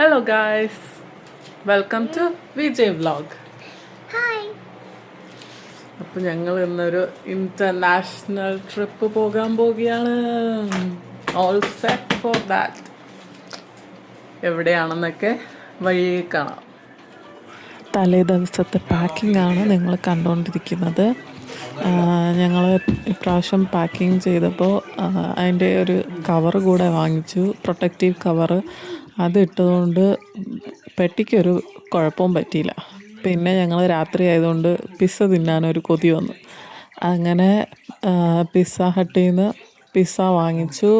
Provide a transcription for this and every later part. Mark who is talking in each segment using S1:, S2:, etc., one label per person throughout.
S1: Hello guys, welcome to Vijay vlog.
S2: Hi.
S1: അപ്പോൾ ഞങ്ങൾ ഇന്നൊരു ഇൻ്റർനാഷണൽ ട്രിപ്പ് പോകാൻ പോവുകയാണ്. All set for that. എവിടെയാണെന്നൊക്കെ വഴിയെ കാണാം. തലേ ദിവസത്തെ പാക്കിംഗ് ആണ് നിങ്ങൾ കണ്ടുകൊണ്ടിരിക്കുന്നത്. ഞങ്ങൾ ഇപ്രാവശ്യം പാക്കിംഗ് ചെയ്തപ്പോൾ അതിൻ്റെ ഒരു കവറ് കൂടെ വാങ്ങിച്ചു, പ്രൊട്ടക്റ്റീവ് കവറ്. അത് ഇട്ടതുകൊണ്ട് പെട്ടിക്കൊരു കുഴപ്പവും പറ്റിയില്ല. പിന്നെ ഞങ്ങൾ രാത്രി ആയതുകൊണ്ട് പിസ്സ തിന്നാനൊരു കൊതി വന്നു. അങ്ങനെ പിസ്സ ഹട്ടിൽ നിന്ന് പിസ്സ വാങ്ങിച്ചു.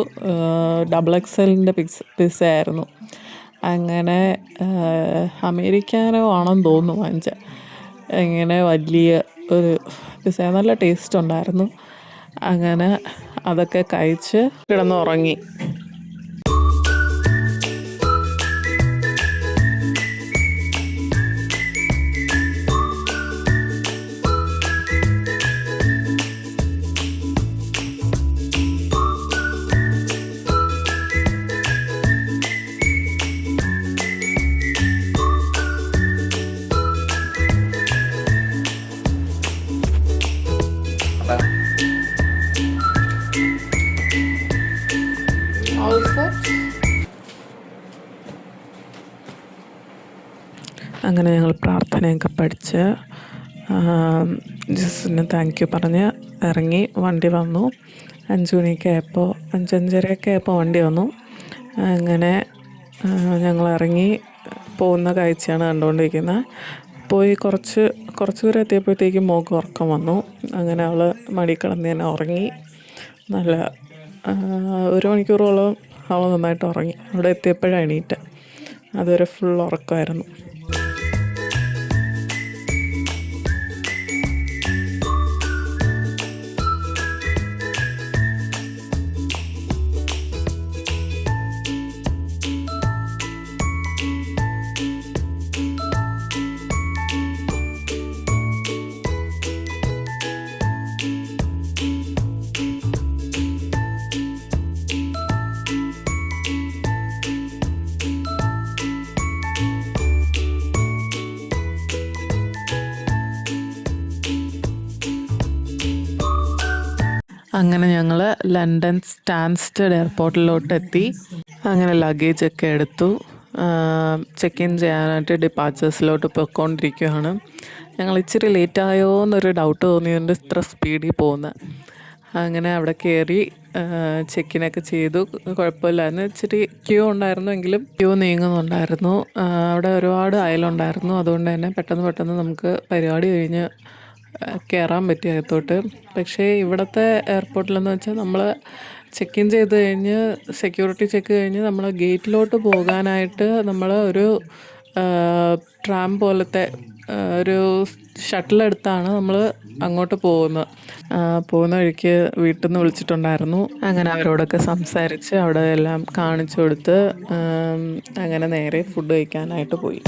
S1: XXL പിസ്സ ആയിരുന്നു. അങ്ങനെ അമേരിക്കാനോ ആണെന്ന് തോന്നുന്നു വാങ്ങിച്ച. ഇങ്ങനെ വലിയ ഒരു പിസ്സ, നല്ല ടേസ്റ്റ് ഉണ്ടായിരുന്നു. അങ്ങനെ അതൊക്കെ കഴിച്ച് കിടന്നുറങ്ങി. അങ്ങനെ ഞങ്ങൾ പ്രാർത്ഥനയൊക്കെ പഠിച്ച് ജീസസിന് താങ്ക് യു പറഞ്ഞ് ഇറങ്ങി. വണ്ടി വന്നു. 5 മണിയൊക്കെ ആയപ്പോൾ, 5-5:30 ആയപ്പോൾ വണ്ടി വന്നു. അങ്ങനെ ഞങ്ങൾ ഇറങ്ങി പോകുന്ന കാഴ്ചയാണ് കണ്ടുകൊണ്ടിരിക്കുന്നത്. പോയി കുറച്ച് ദൂരം എത്തിയപ്പോഴത്തേക്കും മോൾക്ക് ഉറക്കം വന്നു. അങ്ങനെ അവൾ മടി കിടന്ന് തന്നെ ഉറങ്ങി. നല്ല 1 മണിക്കൂറോളം അവൾ നന്നായിട്ട് ഉറങ്ങി. അവിടെ എത്തിയപ്പോഴാണ് എണീറ്റ്. അതുവരെ ഫുൾ ഉറക്കമായിരുന്നു. അങ്ങനെ ഞങ്ങൾ ലണ്ടൻ സ്റ്റാൻസ്റ്റഡ് എയർപോർട്ടിലോട്ട് എത്തി. അങ്ങനെ ലഗേജൊക്കെ എടുത്തു. ചെക്ക് ഇൻ ചെയ്യാനായിട്ട് ഡിപ്പാച്ചേഴ്സിലോട്ട് പോയിക്കൊണ്ടിരിക്കുകയാണ്. ഞങ്ങൾ ഇച്ചിരി ലേറ്റായോ എന്നൊരു ഡൗട്ട് തോന്നിയതുകൊണ്ട് ഇത്ര സ്പീഡിൽ പോകുന്നത്. അങ്ങനെ അവിടെ കയറി ചെക്കിനൊക്കെ ചെയ്തു. കുഴപ്പമില്ലായിരുന്നു. ഇച്ചിരി ക്യൂ ഉണ്ടായിരുന്നെങ്കിലും ക്യൂ നീങ്ങുന്നുണ്ടായിരുന്നു. അവിടെ ഒരുപാട് അയലുണ്ടായിരുന്നു. അതുകൊണ്ട് തന്നെ പെട്ടെന്ന് നമുക്ക് പരിപാടി കഴിഞ്ഞ് കയറാൻ പറ്റി അകത്തോട്ട്. പക്ഷേ ഇവിടുത്തെ എയർപോർട്ടിലെന്ന് വെച്ചാൽ നമ്മൾ ചെക്ക് ഇൻ ചെയ്ത് കഴിഞ്ഞ് സെക്യൂരിറ്റി ചെക്ക് കഴിഞ്ഞ് നമ്മൾ ഗേറ്റിലോട്ട് പോകാനായിട്ട് നമ്മൾ ഒരു ട്രാം പോലത്തെ ഒരു ഷട്ടിലെടുത്താണ് നമ്മൾ അങ്ങോട്ട് പോകുന്ന വഴിക്ക് വീട്ടിൽ നിന്ന് വിളിച്ചിട്ടുണ്ടായിരുന്നു. അങ്ങനെ അവരോടൊക്കെ സംസാരിച്ച് അവിടെ എല്ലാം കാണിച്ചു കൊടുത്ത് അങ്ങനെ നേരെ ഫുഡ് കഴിക്കാനായിട്ട് പോയി.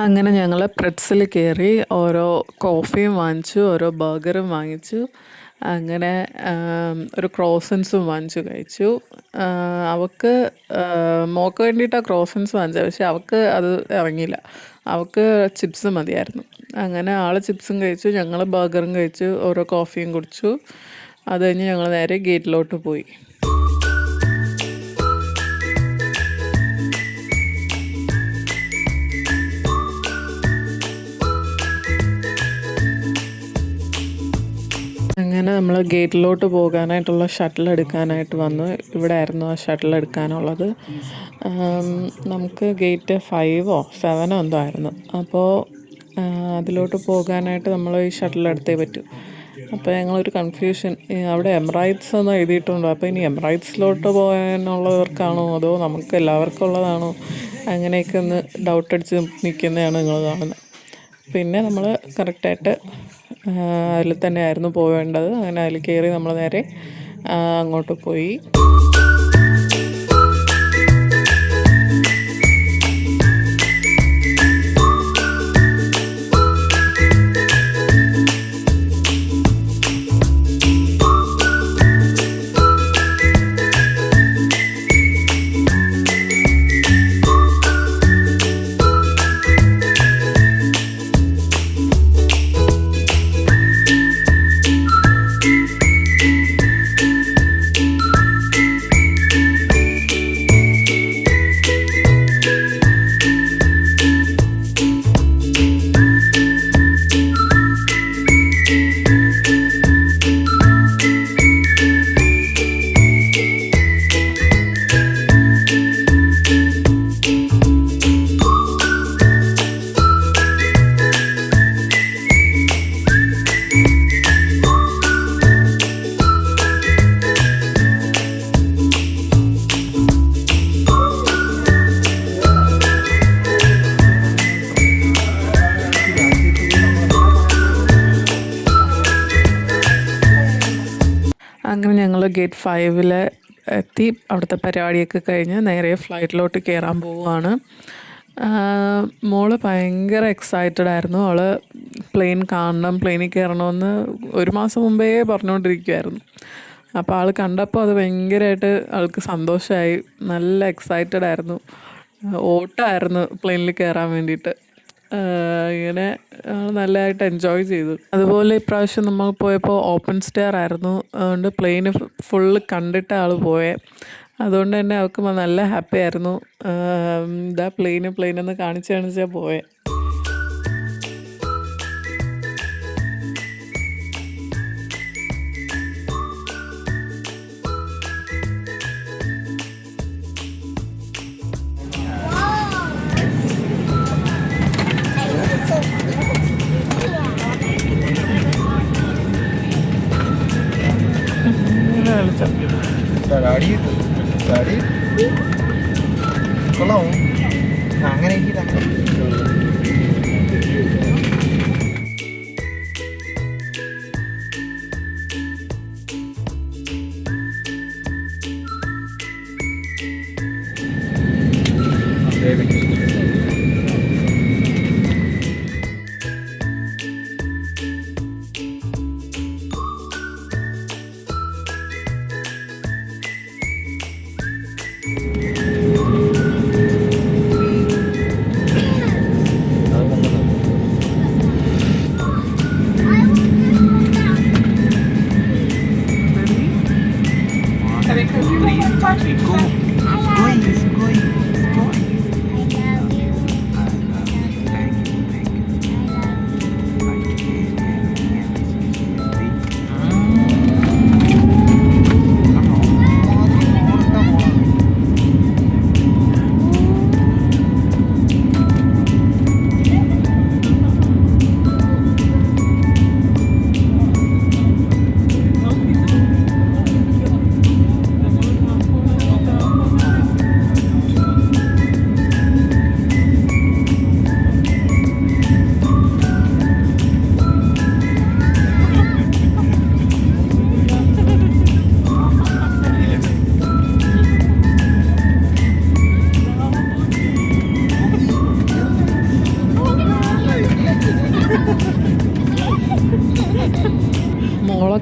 S1: അങ്ങനെ ഞങ്ങൾ പ്രെറ്റ്സിൽ കയറി ഓരോ കോഫിയും വാങ്ങിച്ചു, ഓരോ ബർഗറും വാങ്ങിച്ചു. അങ്ങനെ ഒരു ക്രോസൻസും വാങ്ങിച്ചു കഴിച്ചു. അവൾക്ക് മോൾക്ക് വേണ്ടിയിട്ടാണ് ക്രോസൻസ് വാങ്ങിച്ചത്, പക്ഷെ അവൾക്ക് അത് ഇറങ്ങിയില്ല. അവൾക്ക് ചിപ്സ് മതിയായിരുന്നു. അങ്ങനെ ആൾ ചിപ്സും കഴിച്ചു, ഞങ്ങൾ ബർഗറും കഴിച്ചു, ഓരോ കോഫിയും കുടിച്ചു. അത് കഴിഞ്ഞ് ഞങ്ങൾ നേരെ ഗേറ്റിലോട്ട് പോയി. അങ്ങനെ നമ്മൾ ഗേറ്റിലോട്ട് പോകാനായിട്ടുള്ള ഷട്ടിൽ എടുക്കാനായിട്ട് വന്നു. ഇവിടെ ആയിരുന്നു ആ ഷട്ടിൽ എടുക്കാനുള്ളത്. നമുക്ക് ഗേറ്റ് 5ഓ 7ഓ എന്തോ ആയിരുന്നു. അപ്പോൾ അതിലോട്ട് പോകാനായിട്ട് നമ്മൾ ഈ ഷട്ടിൽ എടുത്തേ പറ്റൂ. അപ്പോൾ ഞങ്ങളൊരു കൺഫ്യൂഷൻ, അവിടെ എമിറേറ്റ്സ് എന്ന് എഴുതിയിട്ടുണ്ടോ, അപ്പോൾ ഇനി എമിറേറ്റ്സിലോട്ട് പോകാനുള്ളവർക്കാണോ അതോ നമുക്ക് എല്ലാവർക്കും ഉള്ളതാണോ, അങ്ങനെയൊക്കെ ഒന്ന് ഡൗട്ട് അടിച്ച് നിൽക്കുന്നതാണ് നിങ്ങൾ കാണുന്നത്. പിന്നെ നമ്മൾ കറക്റ്റായിട്ട് അതിൽ തന്നെയായിരുന്നു പോവേണ്ടത്. അങ്ങനെ അതിൽ കയറി നമ്മൾ നേരെ അങ്ങോട്ട് പോയി. അങ്ങനെ ഞങ്ങൾ ഗേറ്റ് 5 എത്തി. അവിടുത്തെ പരിപാടിയൊക്കെ കഴിഞ്ഞ് നേരെ ഫ്ലൈറ്റിലോട്ട് കയറാൻ പോവുകയാണ്. മോള് ഭയങ്കര എക്സൈറ്റഡ് ആയിരുന്നു. അവൾ പ്ലെയിൻ കാണണം, പ്ലെയിനിൽ കയറണമെന്ന് 1 മാസം മുമ്പേ പറഞ്ഞുകൊണ്ടിരിക്കുമായിരുന്നു. അപ്പോൾ ആൾ കണ്ടപ്പോൾ അത് ഭയങ്കരമായിട്ട് ആൾക്ക് സന്തോഷമായി. നല്ല എക്സൈറ്റഡ് ആയിരുന്നു. ഓട്ടമായിരുന്നു പ്ലെയിനിൽ കയറാൻ വേണ്ടിയിട്ട്. ഇങ്ങനെ നല്ലതായിട്ട് എൻജോയ് ചെയ്തു. അതുപോലെ ഇപ്രാവശ്യം നമ്മൾ പോയപ്പോൾ ഓപ്പൺ സ്റ്റെയർ ആയിരുന്നു. അതുകൊണ്ട് പ്ലെയിന് ഫുള്ള് കണ്ടിട്ട് ആൾ പോയേ. അതുകൊണ്ട് തന്നെ അവൾക്ക് നല്ല ഹാപ്പി ആയിരുന്നു. ഇതാ പ്ലെയിനെന്ന് കാണിച്ചാണ് പോയേ.
S2: കൊള്ളാമോ? അങ്ങനെ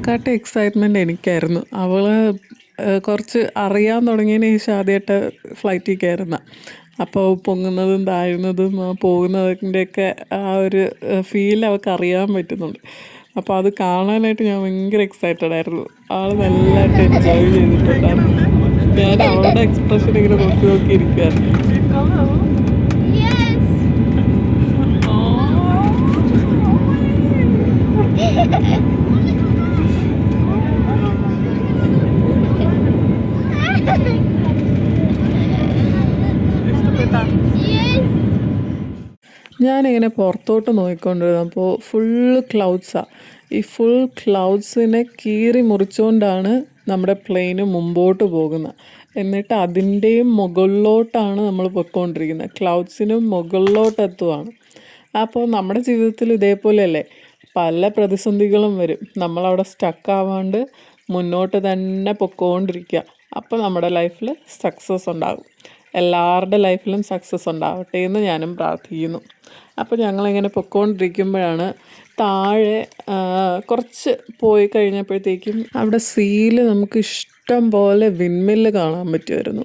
S1: അവളെക്കാട്ട് എക്സൈറ്റ്മെൻറ്റ് എനിക്കായിരുന്നു. അവൾ കുറച്ച് അറിയാൻ തുടങ്ങിയതിന് ശേഷം ആദ്യമായിട്ട് ഫ്ലൈറ്റിൽ കയറുന്ന. അപ്പോൾ പൊങ്ങുന്നതും താഴുന്നതും പോകുന്നതിൻ്റെയൊക്കെ ആ ഒരു ഫീൽ അവൾക്ക് അറിയാൻ പറ്റുന്നുണ്ട്. അപ്പോൾ അത് കാണാനായിട്ട് ഞാൻ ഭയങ്കര എക്സൈറ്റഡ് ആയിരുന്നു. ആൾ നല്ലതായിട്ട് എൻജോയ് ചെയ്തിട്ടുണ്ടായിരുന്നു. ഞാൻ അവളുടെ എക്സ്പ്രഷൻ ഇങ്ങനെ നോക്കിയിരിക്കുകയായിരുന്നു. ഞാനിങ്ങനെ പുറത്തോട്ട് നോക്കിക്കൊണ്ടിരുന്നപ്പോൾ ഫുള്ള് ക്ലൗഡ്സാണ്. ഈ ഫുൾ ക്ലൗഡ്സിനെ കീറി മുറിച്ചുകൊണ്ടാണ് നമ്മുടെ പ്ലെയിന് മുമ്പോട്ട് പോകുന്നത്. എന്നിട്ട് അതിൻ്റെയും മുകളിലോട്ടാണ് നമ്മൾ പൊയ്ക്കൊണ്ടിരിക്കുന്നത്. ക്ലൗഡ്സിനും മുകളിലോട്ടെത്തുവാണ്. അപ്പോൾ നമ്മുടെ ജീവിതത്തിൽ ഇതേപോലെയല്ലേ, പല പ്രതിസന്ധികളും വരും. നമ്മളവിടെ സ്റ്റക്കാവാണ്ട് മുന്നോട്ട് തന്നെ പൊയ്ക്കൊണ്ടിരിക്കുക. അപ്പോൾ നമ്മുടെ ലൈഫിൽ സക്സസ് ഉണ്ടാകും. എല്ലാവരുടെ ലൈഫിലും സക്സസ് ഉണ്ടാവട്ടെ എന്ന് ഞാനും പ്രാർത്ഥിക്കുന്നു. അപ്പോൾ ഞങ്ങളിങ്ങനെ പൊയ്ക്കൊണ്ടിരിക്കുമ്പോഴാണ് താഴെ കുറച്ച് പോയി കഴിഞ്ഞപ്പോഴത്തേക്കും അവിടെ സീയിൽ നമുക്ക് ഇഷ്ടം പോലെ വിൻമില്ല് കാണാൻ പറ്റുമായിരുന്നു.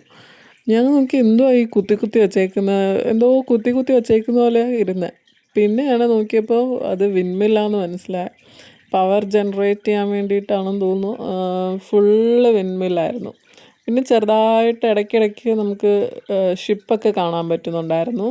S1: ഞാൻ നോക്കി എന്തോ ഈ കുത്തി വച്ചേക്കുന്ന, എന്തോ കുത്തി വച്ചേക്കുന്ന പോലെ ഇരുന്നത്. പിന്നെയാണ് നോക്കിയപ്പോൾ അത് വിൻമില്ലാന്ന് മനസ്സിലായി. പവർ ജനറേറ്റ് ചെയ്യാൻ വേണ്ടിയിട്ടാണെന്ന് തോന്നുന്നു. ഫുള്ള് വിൻമില്ലായിരുന്നു. പിന്നെ ചെറുതായിട്ട് ഇടയ്ക്കിടയ്ക്ക് നമുക്ക് ഷിപ്പൊക്കെ കാണാൻ പറ്റുന്നുണ്ടായിരുന്നു.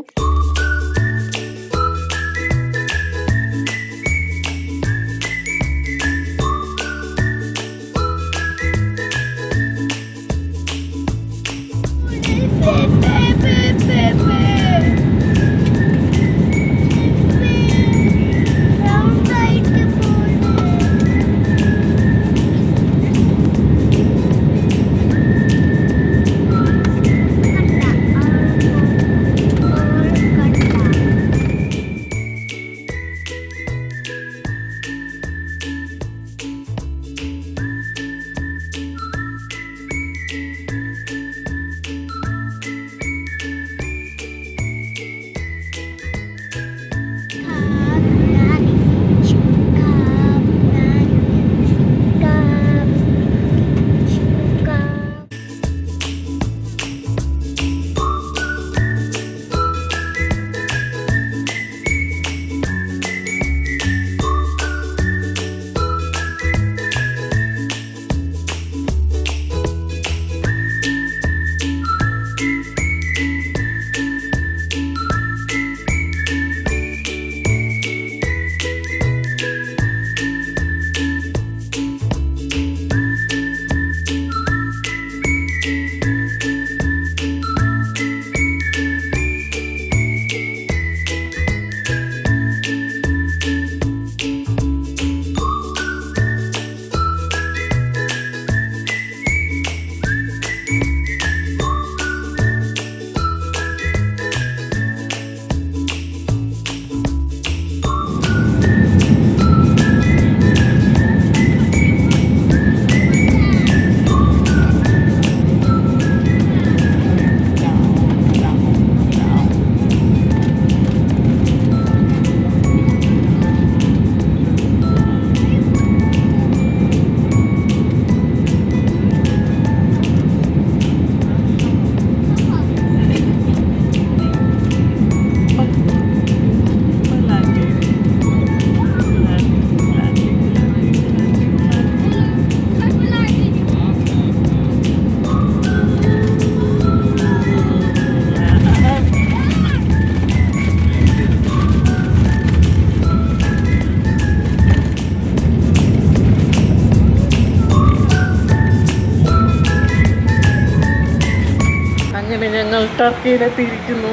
S1: ഞങ്ങൾ ടർക്കിയിലെത്തിയിരിക്കുന്നു.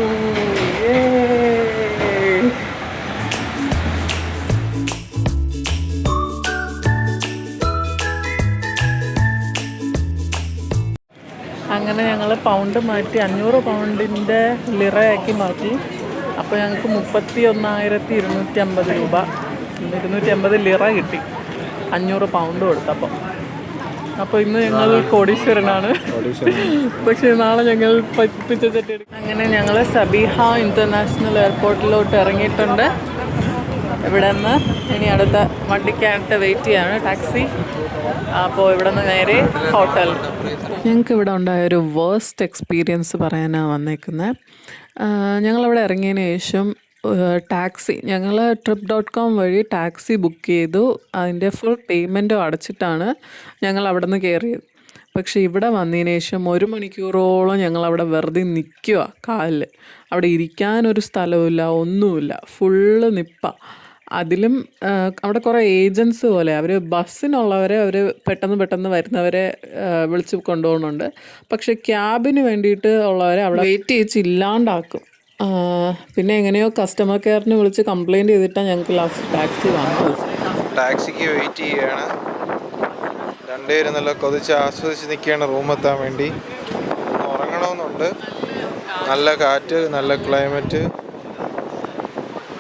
S1: അങ്ങനെ ഞങ്ങൾ പൗണ്ട് മാറ്റി 500 പൗണ്ടിൻ്റെ ലിറയാക്കി മാറ്റി. അപ്പോൾ ഞങ്ങൾക്ക് 31,250 രൂപ, 250 ലിറ കിട്ടി 500 പൗണ്ട് കൊടുത്തപ്പോൾ. അപ്പോൾ ഇന്ന് ഞങ്ങൾ കോടീശ്വരനാണ്. പക്ഷേ നാളെ ഞങ്ങൾ പറ്റിച്ചെടുക്കും. അങ്ങനെ ഞങ്ങൾ സബീഹ ഇൻ്റർനാഷണൽ എയർപോർട്ടിലോട്ട് ഇറങ്ങിയിട്ടുണ്ട്. ഇവിടെ നിന്ന് ഇനി അടുത്ത വണ്ടിക്കായിട്ട് വെയിറ്റ് ചെയ്യാണ് ടാക്സി. അപ്പോൾ ഇവിടെ നിന്ന് നേരെ ഹോട്ടൽ. ഞങ്ങൾക്ക് ഇവിടെ ഉണ്ടായൊരു വേർസ്റ്റ് എക്സ്പീരിയൻസ് പറയാനാണ് വന്നേക്കുന്നത്. ഞങ്ങളവിടെ ഇറങ്ങിയതിന് ശേഷം ടാക്സി ഞങ്ങൾ trip.com വഴി ടാക്സി ബുക്ക് ചെയ്തു. അതിൻ്റെ ഫുൾ പേയ്മെൻറ്റും അടച്ചിട്ടാണ് ഞങ്ങൾ അവിടെ നിന്ന് കയറിയത്. പക്ഷേ ഇവിടെ വന്നതിന് ശേഷം 1 മണിക്കൂറോളം ഞങ്ങളവിടെ വെറുതെ നിൽക്കുക. കാലിൽ അവിടെ ഇരിക്കാനൊരു സ്ഥലവുമില്ല, ഒന്നുമില്ല, ഫുള്ള് നിപ്പാണ്. അതിലും അവിടെ കുറേ ഏജൻസ് പോലെ അവർ ബസ്സിനുള്ളവരെ അവർ പെട്ടെന്ന് വരുന്നവരെ വിളിച്ച് കൊണ്ടുപോകുന്നുണ്ട്. പക്ഷേ ക്യാബിന് വേണ്ടിയിട്ട് ഉള്ളവരെ അവിടെ വെയിറ്റ് ചെയ്യിച്ച് ഇല്ലാണ്ടാക്കും. പിന്നെ എങ്ങനെയോ കസ്റ്റമർ കെയറിന് വിളിച്ച് കംപ്ലയിൻറ്റ് ചെയ്തിട്ടാണ് ഞങ്ങൾക്ക് ലാസ്റ്റ് ടാക്സി വന്നത്.
S2: ടാക്സിക്ക് വെയിറ്റ് ചെയ്യുകയാണ്. രണ്ടുപേരും നല്ല കൊതിച്ച് ആസ്വദിച്ച് നിൽക്കുകയാണ് റൂമെത്താൻ വേണ്ടി. ഉറങ്ങണമെന്നുണ്ട്. നല്ല കാറ്റ്, നല്ല ക്ലൈമറ്റ്,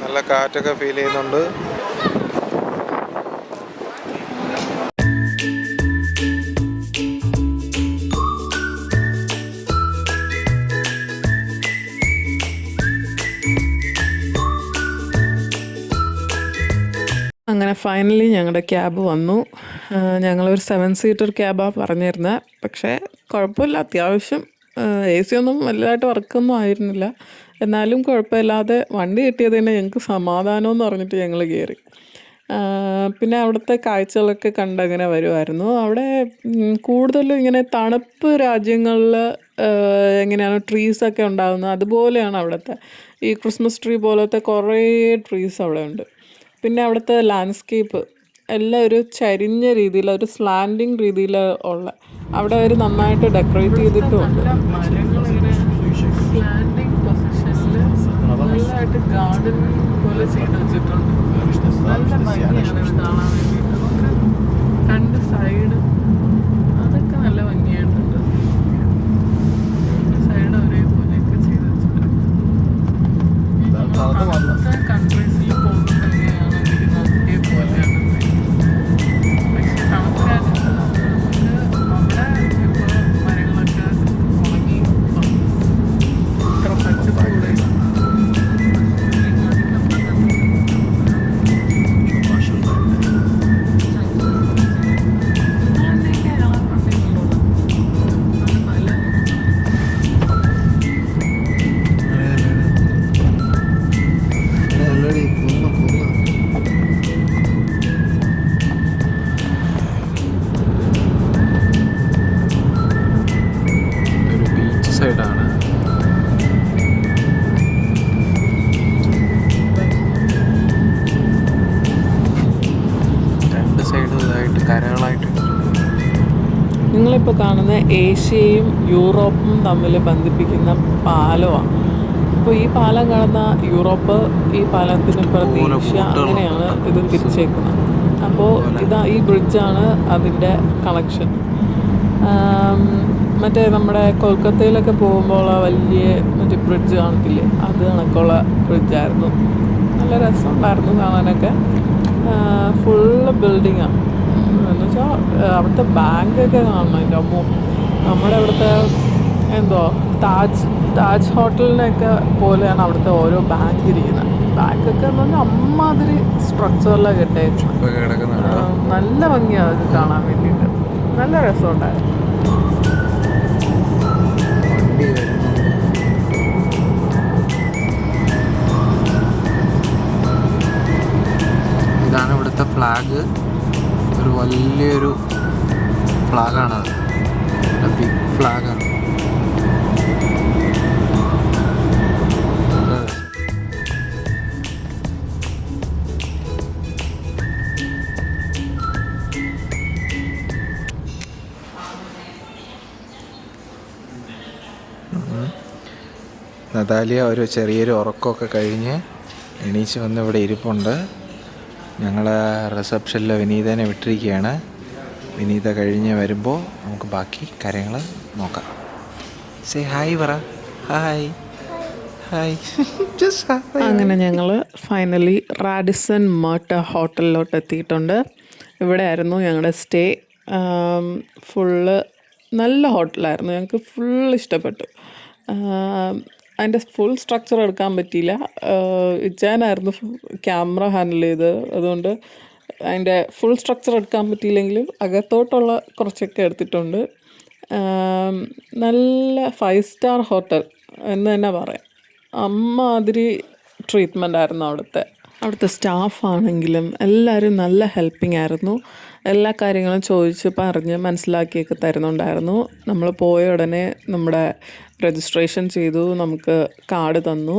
S2: നല്ല കാറ്റൊക്കെ ഫീൽ ചെയ്യുന്നുണ്ട്.
S1: അങ്ങനെ ഫൈനലി ഞങ്ങളുടെ ക്യാബ് വന്നു. ഞങ്ങളൊരു 7 സീറ്റർ ക്യാബാണ് പറഞ്ഞിരുന്നത്. പക്ഷേ കുഴപ്പമില്ല, അത്യാവശ്യം AC ഒന്നും വലുതായിട്ട് വർക്കൊന്നും ആയിരുന്നില്ല. എന്നാലും കുഴപ്പമില്ലാതെ വണ്ടി കിട്ടിയതിന് ഞങ്ങൾക്ക് സമാധാനമെന്ന് പറഞ്ഞിട്ട് ഞങ്ങൾ കയറി. പിന്നെ അവിടുത്തെ കാഴ്ചകളൊക്കെ കണ്ടങ്ങനെ വരുമായിരുന്നു. അവിടെ കൂടുതലും ഇങ്ങനെ തണുപ്പ് രാജ്യങ്ങളിൽ എങ്ങനെയാണ് ട്രീസൊക്കെ ഉണ്ടാകുന്നത് അതുപോലെയാണ് അവിടുത്തെ. ഈ ക്രിസ്മസ് ട്രീ പോലത്തെ കുറേ ട്രീസ് അവിടെ ഉണ്ട്. പിന്നെ അവിടുത്തെ ലാൻഡ്സ്കേപ്പ് എല്ലാം ഒരു ചരിഞ്ഞ രീതിയിൽ, ഒരു സ്ലാൻഡിങ് രീതിയിൽ ഉള്ള, അവിടെ അവർ നന്നായിട്ട് ഡെക്കറേറ്റ് ചെയ്തിട്ടുമുണ്ട്. മരങ്ങളിങ്ങനെ സ്ലാൻഡിങ് പൊസിഷനിൽ നല്ലതായിട്ട് ഗാർഡൻ പോലെ ചെയ്ത് വെച്ചിട്ടുണ്ട്. നല്ല ഭംഗിയാണ് ഇത് കാണാൻ വേണ്ടിയിട്ട്. നമുക്ക് 2 സൈഡ് അതൊക്കെ നല്ല ഭംഗിയായിട്ടുണ്ട്. 2 സൈഡ് ഒരേപോലെയൊക്കെ ചെയ്ത് വെച്ചിട്ടുണ്ട്. അവിടുത്തെ കൺട്രീസിൽ പോകുന്നത് തന്നെയാണ് ഇരിക്കുന്നത് അതേപോലെയാണ്. പക്ഷേ തണുത്ത രാജ്യത്ത് നമുക്ക് അവിടെ ഇപ്പോൾ മരങ്ങളൊക്കെ ഉണങ്ങി ഇത്ര പച്ചപ്പൂടെ
S2: സൈഡാണ്. രണ്ട് സൈഡ് ഇതായിട്ട് കരകളായിട്ട്.
S1: നിങ്ങളിപ്പോൾ കാണുന്ന ഏഷ്യയും യൂറോപ്പും തമ്മിൽ ബന്ധിപ്പിക്കുന്ന പാലമാണ്. അപ്പോൾ ഈ പാലം കാണുന്ന യൂറോപ്പ്, ഈ പാലത്തിനിപ്പുറത്ത് ഏഷ്യ, അങ്ങനെയാണ് ഇത് തിരിച്ചേക്കുന്നത്. അപ്പോൾ ഈ ബ്രിഡ്ജാണ് അതിൻ്റെ കണക്ഷൻ. മറ്റേ നമ്മുടെ കൊൽക്കത്തയിലൊക്കെ പോകുമ്പോൾ വലിയ മറ്റേ ബ്രിഡ്ജ് കാണത്തില്ലേ, അത് കണക്കുള്ള ബ്രിഡ്ജായിരുന്നു. നല്ല രസമുണ്ടായിരുന്നു കാണാനൊക്കെ. ഫുള്ള് ബിൽഡിങ്ങാണ്. എന്ന് വെച്ചാൽ അവിടുത്തെ ബാങ്കൊക്കെ കാണണം. എൻ്റെ അമ്മോ, നമ്മുടെ അവിടുത്തെ എന്തോ താജ് ഹോട്ടലിനൊക്കെ പോലെയാണ് അവിടുത്തെ ഓരോ ബാങ്ക് ഇരിക്കുന്നത്. ബാങ്കൊക്കെ എന്ന് പറഞ്ഞാൽ അമ്മാതിരി സ്ട്രക്ചറിലാണ് കെട്ടേക്കുന്നത്. നല്ല ഭംഗിയാണ് അതൊക്കെ കാണാൻ വേണ്ടിയിട്ട്. നല്ല രസമുണ്ടായിരുന്നു.
S2: ഇതാണ് ഇവിടുത്തെ ഫ്ലാഗ്. ഒരു വലിയൊരു ഫ്ലാഗാണത്. ബിഗ് ഫ്ലാഗാണ്. നതാലിയ ഒരു ചെറിയൊരു ഉറക്കമൊക്കെ കഴിഞ്ഞ് എണീച്ച് വന്ന് ഇവിടെ ഇരിപ്പുണ്ട്. ഞങ്ങൾ റിസപ്ഷനിൽ വിനീതനെ വിട്ടിരിക്കുകയാണ്. വിനീത കഴിഞ്ഞ് വരുമ്പോൾ നമുക്ക് ബാക്കി കാര്യങ്ങൾ നോക്കാം. സേ ഹായ് പറ. Hi hi.
S1: അങ്ങനെ ഞങ്ങൾ ഫൈനലി റാഡിസൺ മർട്ടർ ഹോട്ടലിലോട്ട് എത്തിയിട്ടുണ്ട്. ഇവിടെ ആയിരുന്നു ഞങ്ങളുടെ സ്റ്റേ. ഫുള്ള് നല്ല ഹോട്ടലായിരുന്നു. ഞങ്ങൾക്ക് ഫുൾ ഇഷ്ടപ്പെട്ടു. അതിൻ്റെ ഫുൾ സ്ട്രക്ചർ എടുക്കാൻ പറ്റിയില്ല. ഇച്ചാനായിരുന്നു ക്യാമറ ഹാൻഡിൽ ചെയ്ത്, അതുകൊണ്ട് അതിൻ്റെ ഫുൾ സ്ട്രക്ചർ എടുക്കാൻ പറ്റിയില്ലെങ്കിലും അകത്തോട്ടുള്ള കുറച്ചൊക്കെ എടുത്തിട്ടുണ്ട്. നല്ല 5 സ്റ്റാർ ഹോട്ടൽ എന്ന് തന്നെ പറയാം. അമ്മാതിരി ട്രീറ്റ്മെൻ്റ് ആയിരുന്നു അവിടുത്തെ സ്റ്റാഫാണെങ്കിലും എല്ലാവരും നല്ല ഹെൽപ്പിംഗ് ആയിരുന്നു. എല്ലാ കാര്യങ്ങളും ചോദിച്ച് പറഞ്ഞ് മനസ്സിലാക്കിയൊക്കെ തരുന്നുണ്ടായിരുന്നു. നമ്മൾ പോയ ഉടനെ നമ്മുടെ രജിസ്ട്രേഷൻ ചെയ്തു, നമുക്ക് കാർഡ് തന്നു.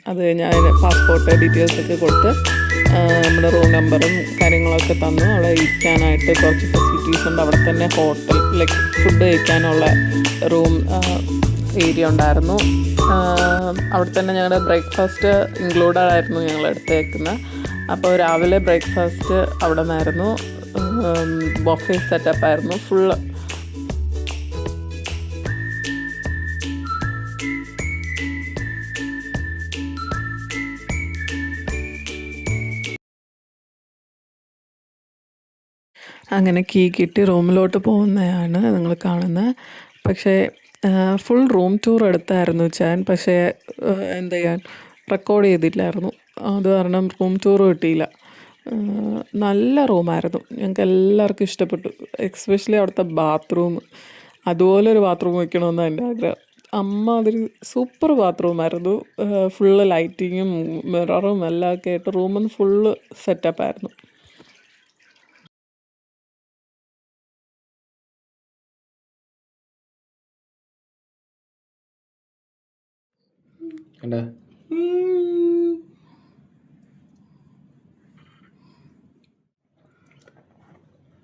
S1: അത് കഴിഞ്ഞ് അതിന് പാസ്പോർട്ട് ഡീറ്റെയിൽസൊക്കെ കൊടുത്ത് നമ്മുടെ റൂം നമ്പറും കാര്യങ്ങളൊക്കെ തന്നു. അവിടെ ഇരിക്കാനായിട്ട് കുറച്ച് ഫെസിലിറ്റീസ് ഉണ്ട്. അവിടെ തന്നെ ഹോട്ടൽ ലൈക്ക് ഫുഡ് കഴിക്കാനുള്ള റൂം ഏരിയ ഉണ്ടായിരുന്നു. അവിടെ തന്നെ ഞങ്ങളുടെ ബ്രേക്ക്ഫാസ്റ്റ് ഇൻക്ലൂഡഡ് ആയിരുന്നു ഞങ്ങൾ എടുത്തേക്കുന്നത്. അപ്പോൾ രാവിലെ ബ്രേക്ക്ഫാസ്റ്റ് അവിടെ നിന്നായിരുന്നു. ബൊഫേ സെറ്റപ്പായിരുന്നു ഫുള്ള്. അങ്ങനെ കീ കിട്ടി റൂമിലോട്ട് പോകുന്നതാണ് നിങ്ങൾ കാണുന്നത്. പക്ഷേ ഫുൾ റൂം ടൂർ എടുത്തായിരുന്നു ഞാൻ. പക്ഷേ എന്ത് ചെയ്യാൻ, റെക്കോർഡ് ചെയ്തില്ലായിരുന്നു. അത് കാരണം റൂം ടൂർ കിട്ടിയില്ല. നല്ല റൂമായിരുന്നു, ഞങ്ങൾക്ക് എല്ലാവർക്കും ഇഷ്ടപ്പെട്ടു. എക്സ്പെഷ്യലി അവിടുത്തെ ബാത്റൂം. അതുപോലൊരു ബാത്റൂം വയ്ക്കണമെന്ന് എൻ്റെ ആഗ്രഹം. അതൊരു സൂപ്പർ ബാത്റൂമായിരുന്നു. ഫുള്ള് ലൈറ്റിങ്ങും മിററും എല്ലാം ഒക്കെ ആയിട്ട് റൂമൊന്ന് ഫുള്ള് സെറ്റപ്പായിരുന്നു.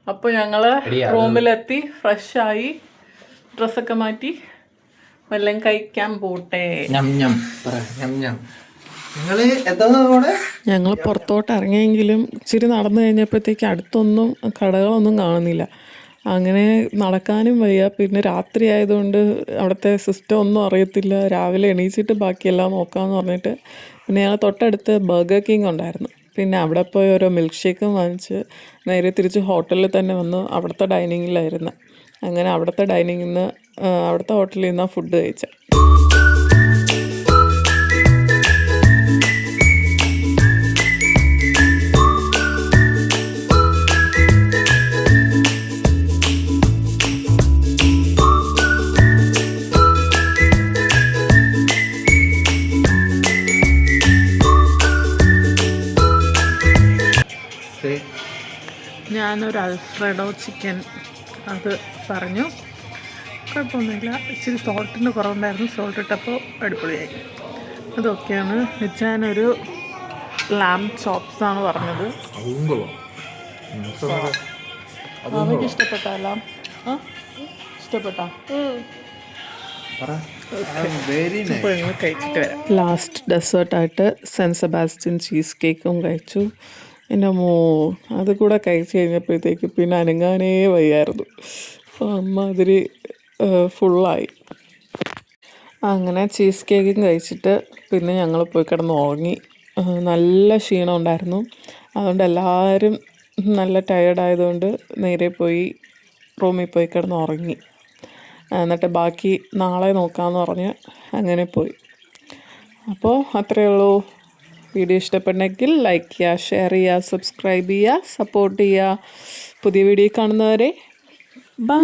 S1: അപ്പോൾ ഞങ്ങൾ റൂമിലെത്തി, ഫ്രഷായി, ഡ്രസ്സൊക്കെ മാറ്റി വല്ലതും കഴിക്കാൻ പോട്ടെ. ഞങ്ങൾ പുറത്തോട്ട് ഇറങ്ങിയെങ്കിലും ഇച്ചിരി നടന്നു കഴിഞ്ഞപ്പോഴത്തേക്ക് അടുത്തൊന്നും കടകളൊന്നും കാണുന്നില്ല. അങ്ങനെ നടക്കാനും വയ്യ. പിന്നെ രാത്രി ആയതുകൊണ്ട് അവിടുത്തെ സിസ്റ്റം ഒന്നും അറിയത്തില്ല. രാവിലെ എണീച്ചിട്ട് ബാക്കിയെല്ലാം നോക്കാമെന്ന് പറഞ്ഞിട്ട് പിന്നെ ഞങ്ങൾ തൊട്ടടുത്ത് ബർഗർ കിങ് ഉണ്ടായിരുന്നു. പിന്നെ അവിടെ പോയി ഓരോ മിൽക്ക് ഷേക്കും വാങ്ങിച്ച് നേരെ തിരിച്ച് ഹോട്ടലിൽ തന്നെ വന്നു. അവിടുത്തെ ഡൈനിങ്ങിലായിരുന്നു. അങ്ങനെ അവിടുത്തെ ഡൈനിങ്ങിൽ നിന്ന് അവിടുത്തെ ഹോട്ടലിൽ നിന്നാണ് ഫുഡ് കഴിച്ചത്. ഞാനൊരു അൽഫ്രെഡോ ചിക്കൻ അത് പറഞ്ഞു. കുഴപ്പമൊന്നുമില്ല. ഇച്ചിരി സോൾട്ടിൻ്റെ കുറവുണ്ടായിരുന്നു. സോൾട്ട് ഇട്ടപ്പോൾ അടിപൊളിയായി. അതൊക്കെയാണ്. ഞാനൊരു ലാം ചോപ്സാണ് പറഞ്ഞത്. അവയ്ക്ക് ഇഷ്ടപ്പെട്ടല്ല. ഇഷ്ടപ്പെട്ടോ? കഴിച്ചിട്ട് വരാം. ലാസ്റ്റ് ഡെസേർട്ടായിട്ട് സെൻറ്റ് സെബാസ്റ്റ്യൻ ചീസ് കേക്കും കഴിച്ചു. എൻ്റെ അത് കൂടെ കഴിച്ച് കഴിഞ്ഞപ്പോഴത്തേക്ക് പിന്നെ അനങ്ങാനേ വയ്യായിരുന്നു. അമ്മാതിരി ഫുള്ളായി. അങ്ങനെ ചീസ് കേക്കും കഴിച്ചിട്ട് പിന്നെ ഞങ്ങൾ പോയി കിടന്ന് ഉറങ്ങി. നല്ല ക്ഷീണം ഉണ്ടായിരുന്നു. അതുകൊണ്ട് എല്ലാവരും നല്ല ടയേർഡായതുകൊണ്ട് നേരെ പോയി റൂമിൽ പോയി കിടന്ന് ഉറങ്ങി. എന്നിട്ട് ബാക്കി നാളെ നോക്കാമെന്ന് പറഞ്ഞ് അങ്ങനെ പോയി. അപ്പോൾ അത്രയേ ഉള്ളൂ. വീഡിയോ ഇഷ്ടപ്പെട്ടെങ്കിൽ ലൈക്ക് ചെയ്യുക, ഷെയർ ചെയ്യുക, സബ്സ്ക്രൈബ് ചെയ്യുക, സപ്പോർട്ട് ചെയ്യുക. പുതിയ വീഡിയോ കാണുന്നവരെ ബൈ.